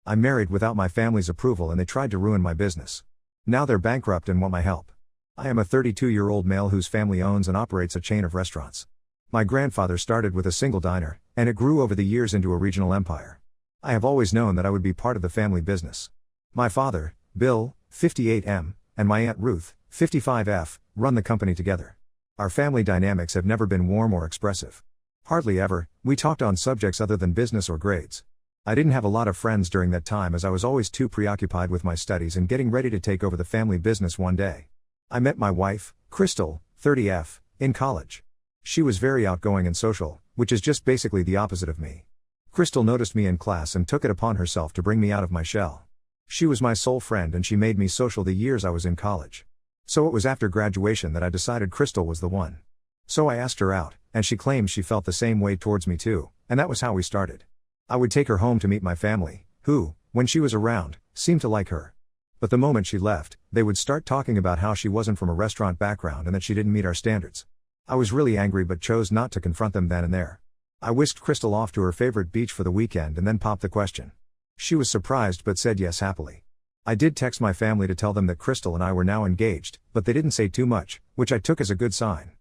I married without my family's approval and they tried to ruin my business. Now they're bankrupt and want my help. I am a 32-year-old male whose family owns and operates a chain of restaurants. My grandfather started with a single diner, and it grew over the years into a regional empire. I have always known that I would be part of the family business. My father, Bill, 58M, and my Aunt Ruth, 55F, run the company together. Our family dynamics have never been warm or expressive. Hardly ever, we talked on subjects other than business or grades. I didn't have a lot of friends during that time as I was always too preoccupied with my studies and getting ready to take over the family business one day. I met my wife, Crystal, 30F, in college. She was very outgoing and social, which is just basically the opposite of me. Crystal noticed me in class and took it upon herself to bring me out of my shell. She was my sole friend and she made me social the years I was in college. So it was after graduation that I decided Crystal was the one. So I asked her out, and she claimed she felt the same way towards me too, and that was how we started. I would take her home to meet my family, who, when she was around, seemed to like her. But the moment she left, they would start talking about how she wasn't from a restaurant background and that she didn't meet our standards. I was really angry but chose not to confront them then and there. I whisked Crystal off to her favorite beach for the weekend and then popped the question. She was surprised but said yes happily. I did text my family to tell them that Crystal and I were now engaged, but they didn't say too much, which I took as a good sign.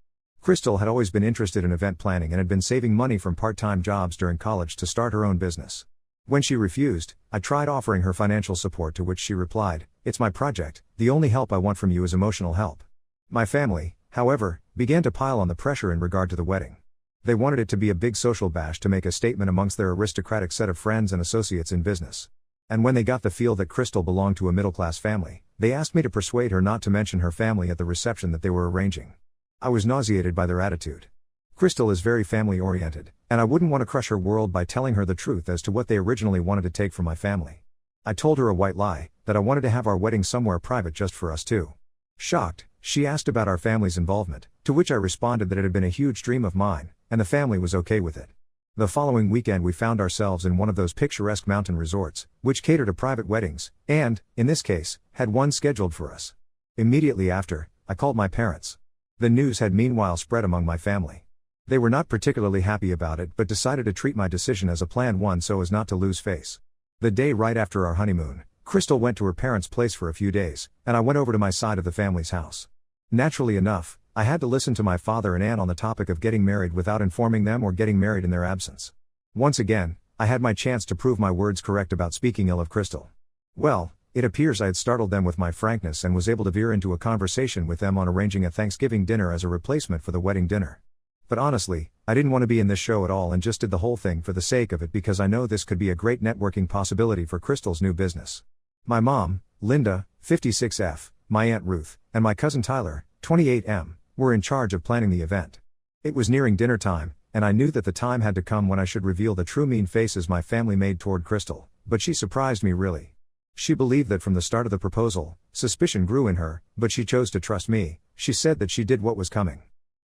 Crystal had always been interested in event planning and had been saving money from part-time jobs during college to start her own business. When she refused, I tried offering her financial support, to which she replied, "It's my project, the only help I want from you is emotional help." My family, however, began to pile on the pressure in regard to the wedding. They wanted it to be a big social bash to make a statement amongst their aristocratic set of friends and associates in business. And when they got the feel that Crystal belonged to a middle-class family, they asked me to persuade her not to mention her family at the reception that they were arranging. I was nauseated by their attitude. Crystal is very family-oriented, and I wouldn't want to crush her world by telling her the truth as to what they originally wanted to take from my family. I told her a white lie, that I wanted to have our wedding somewhere private just for us two. Shocked, she asked about our family's involvement, to which I responded that it had been a huge dream of mine, and the family was okay with it. The following weekend we found ourselves in one of those picturesque mountain resorts, which cater to private weddings, and, in this case, had one scheduled for us. Immediately after, I called my parents. The news had meanwhile spread among my family. They were not particularly happy about it but decided to treat my decision as a planned one so as not to lose face. The day right after our honeymoon, Crystal went to her parents' place for a few days, and I went over to my side of the family's house. Naturally enough, I had to listen to my father and aunt on the topic of getting married without informing them or getting married in their absence. Once again, I had my chance to prove my words correct about speaking ill of Crystal. Well, it appears I had startled them with my frankness and was able to veer into a conversation with them on arranging a Thanksgiving dinner as a replacement for the wedding dinner. But honestly, I didn't want to be in this show at all and just did the whole thing for the sake of it because I know this could be a great networking possibility for Crystal's new business. My mom, Linda, 56F, my Aunt Ruth, and my cousin Tyler, 28M, were in charge of planning the event. It was nearing dinner time, and I knew that the time had to come when I should reveal the true mean faces my family made toward Crystal, but she surprised me really. She believed that from the start of the proposal, suspicion grew in her, but she chose to trust me. She said that she did what was coming.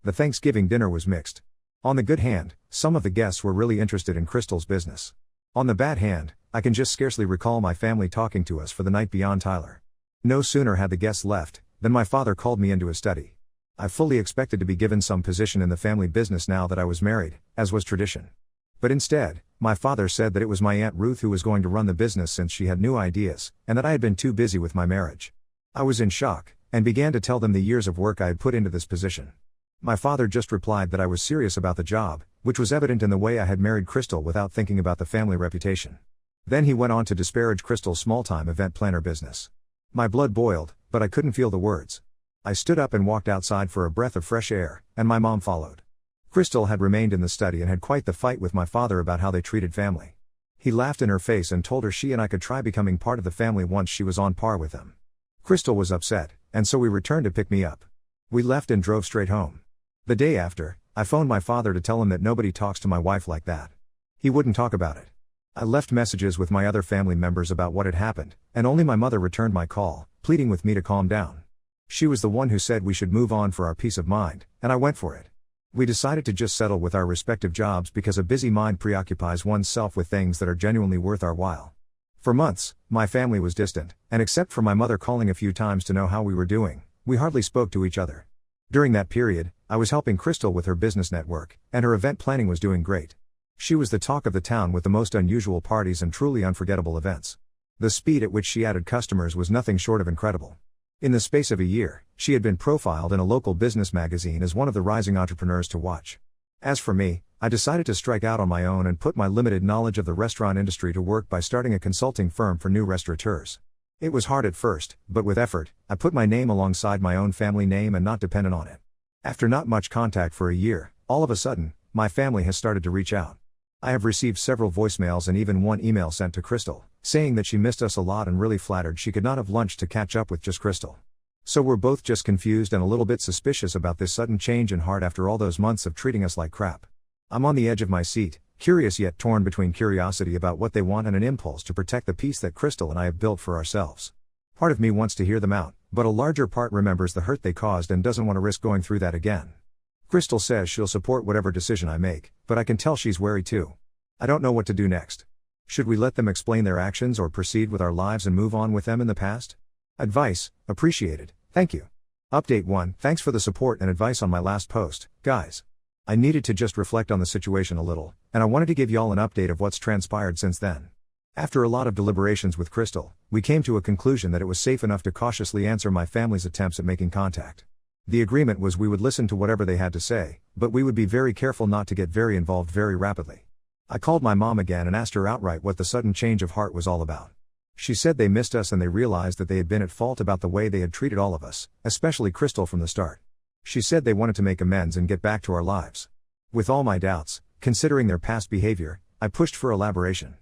The Thanksgiving dinner was mixed. On the good hand, some of the guests were really interested in Crystal's business. On the bad hand, I can just scarcely recall my family talking to us for the night beyond Tyler. No sooner had the guests left, than my father called me into his study. I fully expected to be given some position in the family business now that I was married, as was tradition. But instead, my father said that it was my Aunt Ruth who was going to run the business since she had new ideas, and that I had been too busy with my marriage. I was in shock, and began to tell them the years of work I had put into this position. My father just replied that I was serious about the job, which was evident in the way I had married Crystal without thinking about the family reputation. Then he went on to disparage Crystal's small-time event planner business. My blood boiled, but I couldn't feel the words. I stood up and walked outside for a breath of fresh air, and my mom followed. Crystal had remained in the study and had quite the fight with my father about how they treated family. He laughed in her face and told her she and I could try becoming part of the family once she was on par with them. Crystal was upset, and so we returned to pick me up. We left and drove straight home. The day after, I phoned my father to tell him that nobody talks to my wife like that. He wouldn't talk about it. I left messages with my other family members about what had happened, and only my mother returned my call, pleading with me to calm down. She was the one who said we should move on for our peace of mind, and I went for it. We decided to just settle with our respective jobs because a busy mind preoccupies oneself with things that are genuinely worth our while. For months, my family was distant, and except for my mother calling a few times to know how we were doing, we hardly spoke to each other. During that period, I was helping Crystal with her business network, and her event planning was doing great. She was the talk of the town with the most unusual parties and truly unforgettable events. The speed at which she added customers was nothing short of incredible. In the space of a year, she had been profiled in a local business magazine as one of the rising entrepreneurs to watch. As for me, I decided to strike out on my own and put my limited knowledge of the restaurant industry to work by starting a consulting firm for new restaurateurs. It was hard at first, but with effort, I put my name alongside my own family name and not dependent on it. After not much contact for a year, all of a sudden, my family has started to reach out. I have received several voicemails and even one email sent to Crystal, saying that she missed us a lot and really flattered she could not have lunch to catch up with just Crystal. So we're both just confused and a little bit suspicious about this sudden change in heart after all those months of treating us like crap. I'm on the edge of my seat, curious yet torn between curiosity about what they want and an impulse to protect the peace that Crystal and I have built for ourselves. Part of me wants to hear them out, but a larger part remembers the hurt they caused and doesn't want to risk going through that again. Crystal says she'll support whatever decision I make, but I can tell she's wary too. I don't know what to do next. Should we let them explain their actions or proceed with our lives and move on with them in the past? Advice, appreciated, thank you. Update 1, thanks for the support and advice on my last post, guys. I needed to just reflect on the situation a little, and I wanted to give y'all an update of what's transpired since then. After a lot of deliberations with Crystal, we came to a conclusion that it was safe enough to cautiously answer my family's attempts at making contact. The agreement was we would listen to whatever they had to say, but we would be very careful not to get very involved very rapidly. I called my mom again and asked her outright what the sudden change of heart was all about. She said they missed us and they realized that they had been at fault about the way they had treated all of us, especially Crystal from the start. She said they wanted to make amends and get back to our lives. With all my doubts, considering their past behavior, I pushed for elaboration.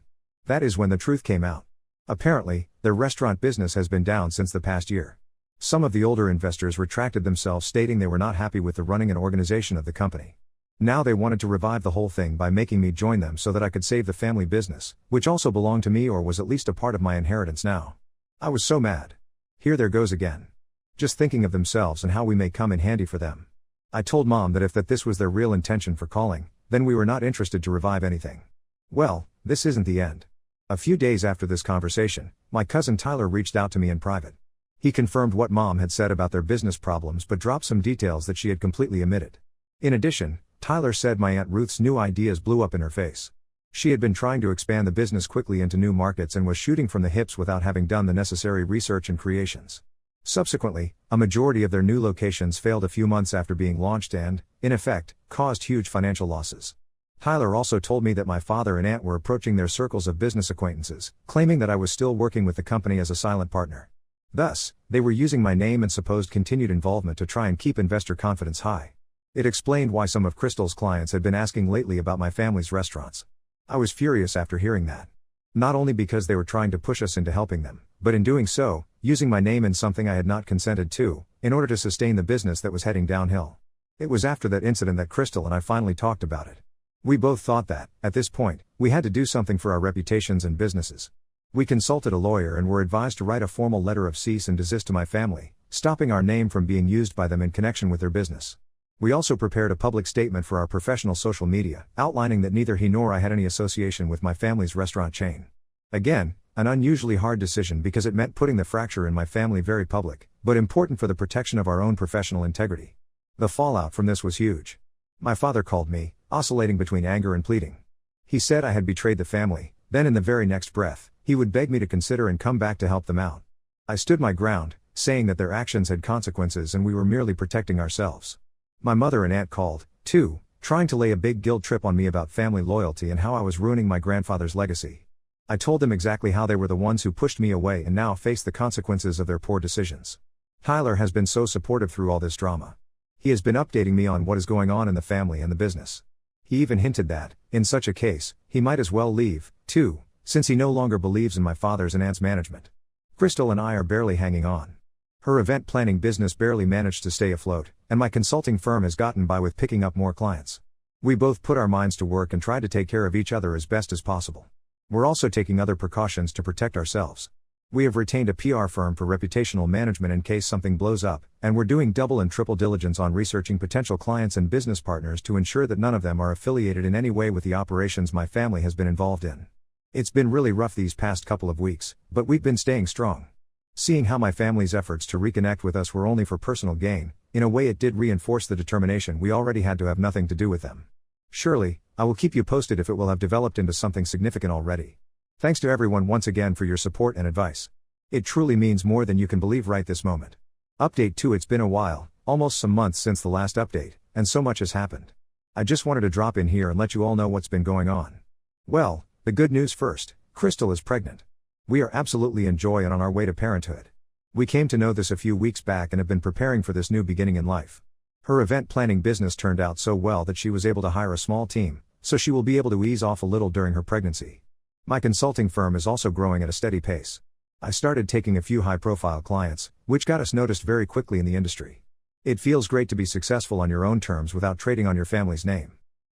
That is when the truth came out. Apparently, their restaurant business has been down since the past year. Some of the older investors retracted themselves, stating they were not happy with the running and organization of the company. Now they wanted to revive the whole thing by making me join them so that I could save the family business, which also belonged to me or was at least a part of my inheritance now. I was so mad. Here there goes again. Just thinking of themselves and how we may come in handy for them. I told Mom that if this was their real intention for calling, then we were not interested to revive anything. Well, this isn't the end. A few days after this conversation, my cousin Tyler reached out to me in private. He confirmed what Mom had said about their business problems but dropped some details that she had completely omitted. In addition, Tyler said my Aunt Ruth's new ideas blew up in her face. She had been trying to expand the business quickly into new markets and was shooting from the hips without having done the necessary research and creations. Subsequently, a majority of their new locations failed a few months after being launched and, in effect, caused huge financial losses. Tyler also told me that my father and aunt were approaching their circles of business acquaintances, claiming that I was still working with the company as a silent partner. Thus, they were using my name and supposed continued involvement to try and keep investor confidence high. It explained why some of Crystal's clients had been asking lately about my family's restaurants. I was furious after hearing that. Not only because they were trying to push us into helping them, but in doing so, using my name in something I had not consented to, in order to sustain the business that was heading downhill. It was after that incident that Crystal and I finally talked about it. We both thought that, at this point, we had to do something for our reputations and businesses. We consulted a lawyer and were advised to write a formal letter of cease and desist to my family, stopping our name from being used by them in connection with their business. We also prepared a public statement for our professional social media, outlining that neither he nor I had any association with my family's restaurant chain. Again, an unusually hard decision because it meant putting the fracture in my family very public, but important for the protection of our own professional integrity. The fallout from this was huge. My father called me, oscillating between anger and pleading. He said I had betrayed the family, then in the very next breath, he would beg me to consider and come back to help them out. I stood my ground, saying that their actions had consequences and we were merely protecting ourselves. My mother and aunt called, too, trying to lay a big guilt trip on me about family loyalty and how I was ruining my grandfather's legacy. I told them exactly how they were the ones who pushed me away and now face the consequences of their poor decisions. Tyler has been so supportive through all this drama. He has been updating me on what is going on in the family and the business. He even hinted that, in such a case, he might as well leave, too, since he no longer believes in my father's and aunt's management. Crystal and I are barely hanging on. Her event planning business barely managed to stay afloat, and my consulting firm has gotten by with picking up more clients. We both put our minds to work and tried to take care of each other as best as possible. We're also taking other precautions to protect ourselves. We have retained a PR firm for reputational management in case something blows up, and we're doing double and triple diligence on researching potential clients and business partners to ensure that none of them are affiliated in any way with the operations my family has been involved in. It's been really rough these past couple of weeks, but we've been staying strong. Seeing how my family's efforts to reconnect with us were only for personal gain, in a way it did reinforce the determination we already had to have nothing to do with them. Surely, I will keep you posted if it will have developed into something significant already. Thanks to everyone once again for your support and advice. It truly means more than you can believe right this moment. Update 2. It's been a while, almost some months since the last update, and so much has happened. I just wanted to drop in here and let you all know what's been going on. Well, the good news first, Crystal is pregnant. We are absolutely in joy and on our way to parenthood. We came to know this a few weeks back and have been preparing for this new beginning in life. Her event planning business turned out so well that she was able to hire a small team, so she will be able to ease off a little during her pregnancy. My consulting firm is also growing at a steady pace. I started taking a few high-profile clients, which got us noticed very quickly in the industry. It feels great to be successful on your own terms without trading on your family's name.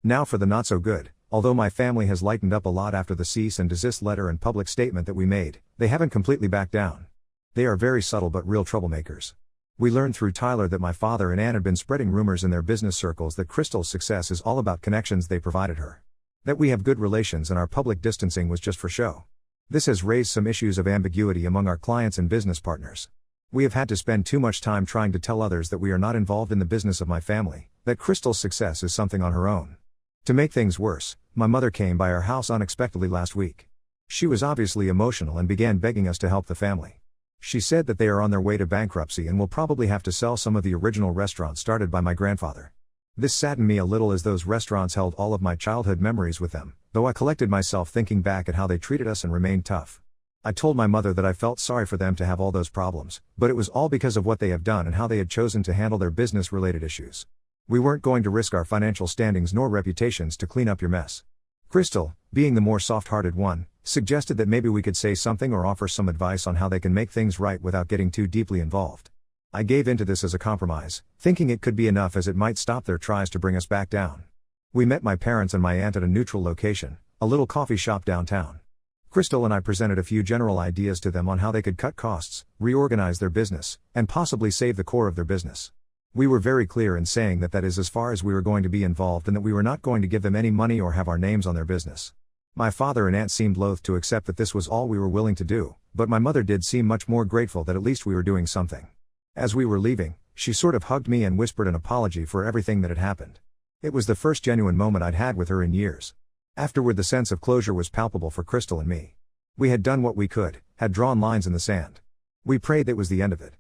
Now for the not so good. Although my family has lightened up a lot after the cease and desist letter and public statement that we made, they haven't completely backed down. They are very subtle but real troublemakers. We learned through Tyler that my father and Ann had been spreading rumors in their business circles that Crystal's success is all about connections they provided her. That we have good relations and our public distancing was just for show. This has raised some issues of ambiguity among our clients and business partners. We have had to spend too much time trying to tell others that we are not involved in the business of my family, that Crystal's success is something on her own. To make things worse, my mother came by our house unexpectedly last week. She was obviously emotional and began begging us to help the family. She said that they are on their way to bankruptcy and will probably have to sell some of the original restaurants started by my grandfather. This saddened me a little as those restaurants held all of my childhood memories with them, though I collected myself thinking back at how they treated us and remained tough. I told my mother that I felt sorry for them to have all those problems, but it was all because of what they have done and how they had chosen to handle their business-related issues. We weren't going to risk our financial standings nor reputations to clean up your mess. Crystal, being the more soft-hearted one, suggested that maybe we could say something or offer some advice on how they can make things right without getting too deeply involved. I gave into this as a compromise, thinking it could be enough as it might stop their tries to bring us back down. We met my parents and my aunt at a neutral location, a little coffee shop downtown. Crystal and I presented a few general ideas to them on how they could cut costs, reorganize their business, and possibly save the core of their business. We were very clear in saying that is as far as we were going to be involved and that we were not going to give them any money or have our names on their business. My father and aunt seemed loath to accept that this was all we were willing to do, but my mother did seem much more grateful that at least we were doing something. As we were leaving, she sort of hugged me and whispered an apology for everything that had happened. It was the first genuine moment I'd had with her in years. Afterward, the sense of closure was palpable for Crystal and me. We had done what we could, had drawn lines in the sand. We prayed that was the end of it.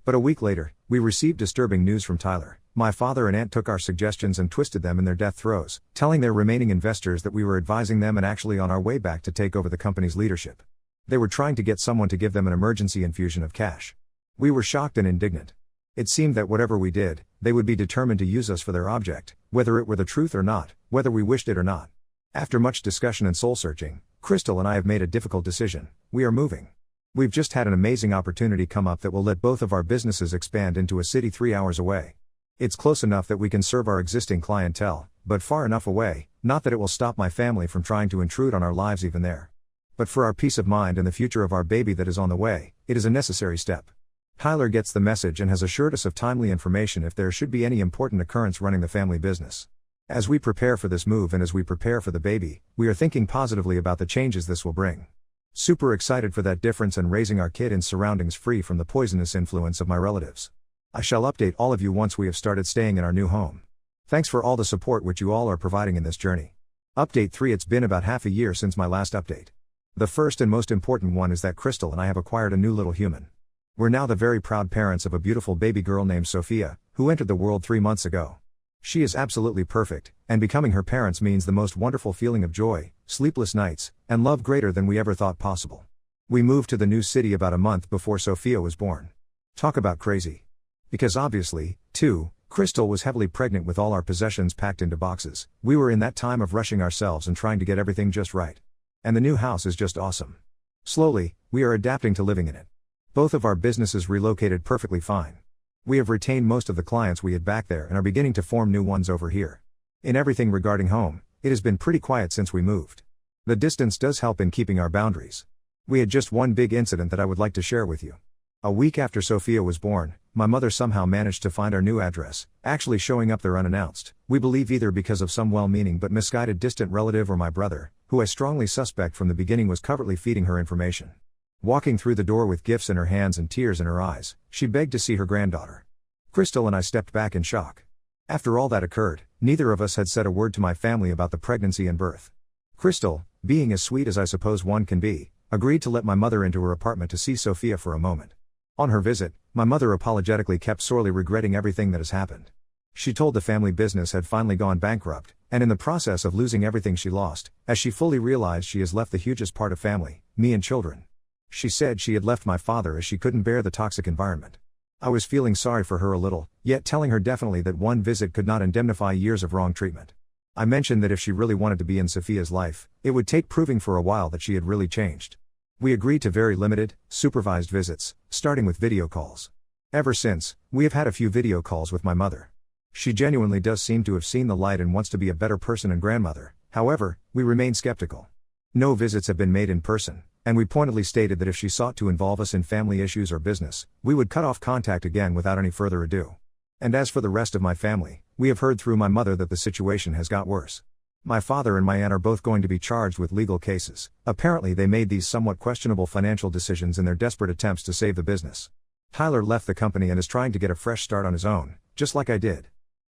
But a week later, we received disturbing news from Tyler. My father and aunt took our suggestions and twisted them in their death throes, telling their remaining investors that we were advising them and actually on our way back to take over the company's leadership. They were trying to get someone to give them an emergency infusion of cash. We were shocked and indignant. It seemed that whatever we did, they would be determined to use us for their object, whether it were the truth or not, whether we wished it or not. After much discussion and soul-searching, Crystal and I have made a difficult decision. We are moving. We've just had an amazing opportunity come up that will let both of our businesses expand into a city 3 hours away. It's close enough that we can serve our existing clientele, but far enough away, not that it will stop my family from trying to intrude on our lives even there. But for our peace of mind and the future of our baby that is on the way, it is a necessary step. Tyler gets the message and has assured us of timely information if there should be any important occurrence running the family business. As we prepare for this move and as we prepare for the baby, we are thinking positively about the changes this will bring. Super excited for that difference and raising our kid in surroundings free from the poisonous influence of my relatives. I shall update all of you once we have started staying in our new home. Thanks for all the support which you all are providing in this journey. Update 3. It's been about half a year since my last update. The first and most important one is that Crystal and I have acquired a new little human. We're now the very proud parents of a beautiful baby girl named Sophia, who entered the world 3 months ago. She is absolutely perfect, and becoming her parents means the most wonderful feeling of joy, sleepless nights, and love greater than we ever thought possible. We moved to the new city about a month before Sophia was born. Talk about crazy. Because obviously, too, Crystal was heavily pregnant with all our possessions packed into boxes. We were in that time of rushing ourselves and trying to get everything just right. And the new house is just awesome. Slowly, we are adapting to living in it. Both of our businesses relocated perfectly fine. We have retained most of the clients we had back there and are beginning to form new ones over here. In everything regarding home, it has been pretty quiet since we moved. The distance does help in keeping our boundaries. We had just one big incident that I would like to share with you. A week after Sophia was born, my mother somehow managed to find our new address, actually showing up there unannounced. We believe either because of some well-meaning but misguided distant relative or my brother, who I strongly suspect from the beginning was covertly feeding her information. Walking through the door with gifts in her hands and tears in her eyes, she begged to see her granddaughter. Crystal and I stepped back in shock. After all that occurred, neither of us had said a word to my family about the pregnancy and birth. Crystal, being as sweet as I suppose one can be, agreed to let my mother into her apartment to see Sophia for a moment. On her visit, my mother apologetically kept sorely regretting everything that has happened. She told the family business had finally gone bankrupt, and in the process of losing everything she lost, as she fully realized she has left the hugest part of family, me and children. She said she had left my father as she couldn't bear the toxic environment. I was feeling sorry for her a little, yet telling her definitely that one visit could not indemnify years of wrong treatment. I mentioned that if she really wanted to be in Sophia's life, it would take proving for a while that she had really changed. We agreed to very limited, supervised visits, starting with video calls. Ever since, we have had a few video calls with my mother. She genuinely does seem to have seen the light and wants to be a better person and grandmother. However, we remain skeptical. No visits have been made in person, and we pointedly stated that if she sought to involve us in family issues or business, we would cut off contact again without any further ado. And as for the rest of my family, we have heard through my mother that the situation has got worse. My father and my aunt are both going to be charged with legal cases. Apparently they made these somewhat questionable financial decisions in their desperate attempts to save the business. Tyler left the company and is trying to get a fresh start on his own, just like I did.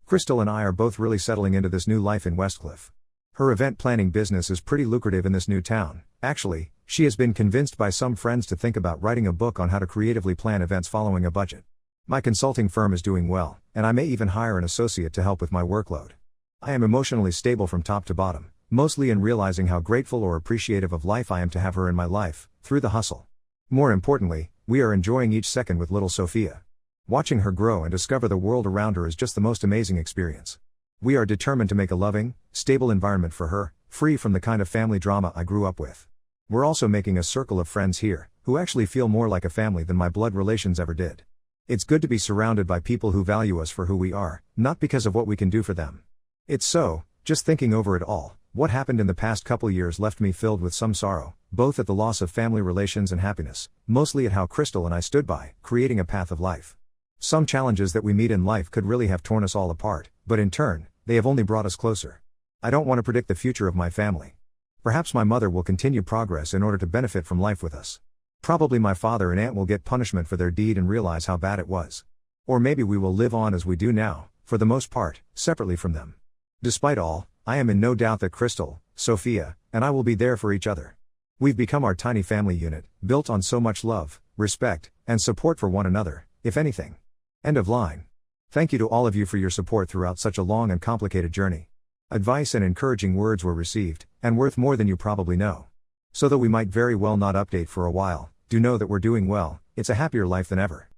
Crystal and I are both really settling into this new life in Westcliff. Her event planning business is pretty lucrative in this new town. Actually, she has been convinced by some friends to think about writing a book on how to creatively plan events following a budget. My consulting firm is doing well, and I may even hire an associate to help with my workload. I am emotionally stable from top to bottom, mostly in realizing how grateful or appreciative of life I am to have her in my life, through the hustle. More importantly, we are enjoying each second with little Sophia. Watching her grow and discover the world around her is just the most amazing experience. We are determined to make a loving, stable environment for her, free from the kind of family drama I grew up with. We're also making a circle of friends here, who actually feel more like a family than my blood relations ever did. It's good to be surrounded by people who value us for who we are, not because of what we can do for them. It's so, just thinking over it all, what happened in the past couple years left me filled with some sorrow, both at the loss of family relations and happiness, mostly at how Crystal and I stood by, creating a path of life. Some challenges that we meet in life could really have torn us all apart, but in turn, they have only brought us closer. I don't want to predict the future of my family. Perhaps my mother will continue progress in order to benefit from life with us. Probably my father and aunt will get punishment for their deed and realize how bad it was. Or maybe we will live on as we do now, for the most part, separately from them. Despite all, I am in no doubt that Crystal, Sophia, and I will be there for each other. We've become our tiny family unit, built on so much love, respect, and support for one another, if anything. End of line. Thank you to all of you for your support throughout such a long and complicated journey. Advice and encouraging words were received, and worth more than you probably know. So though we might very well not update for a while, do know that we're doing well. It's a happier life than ever.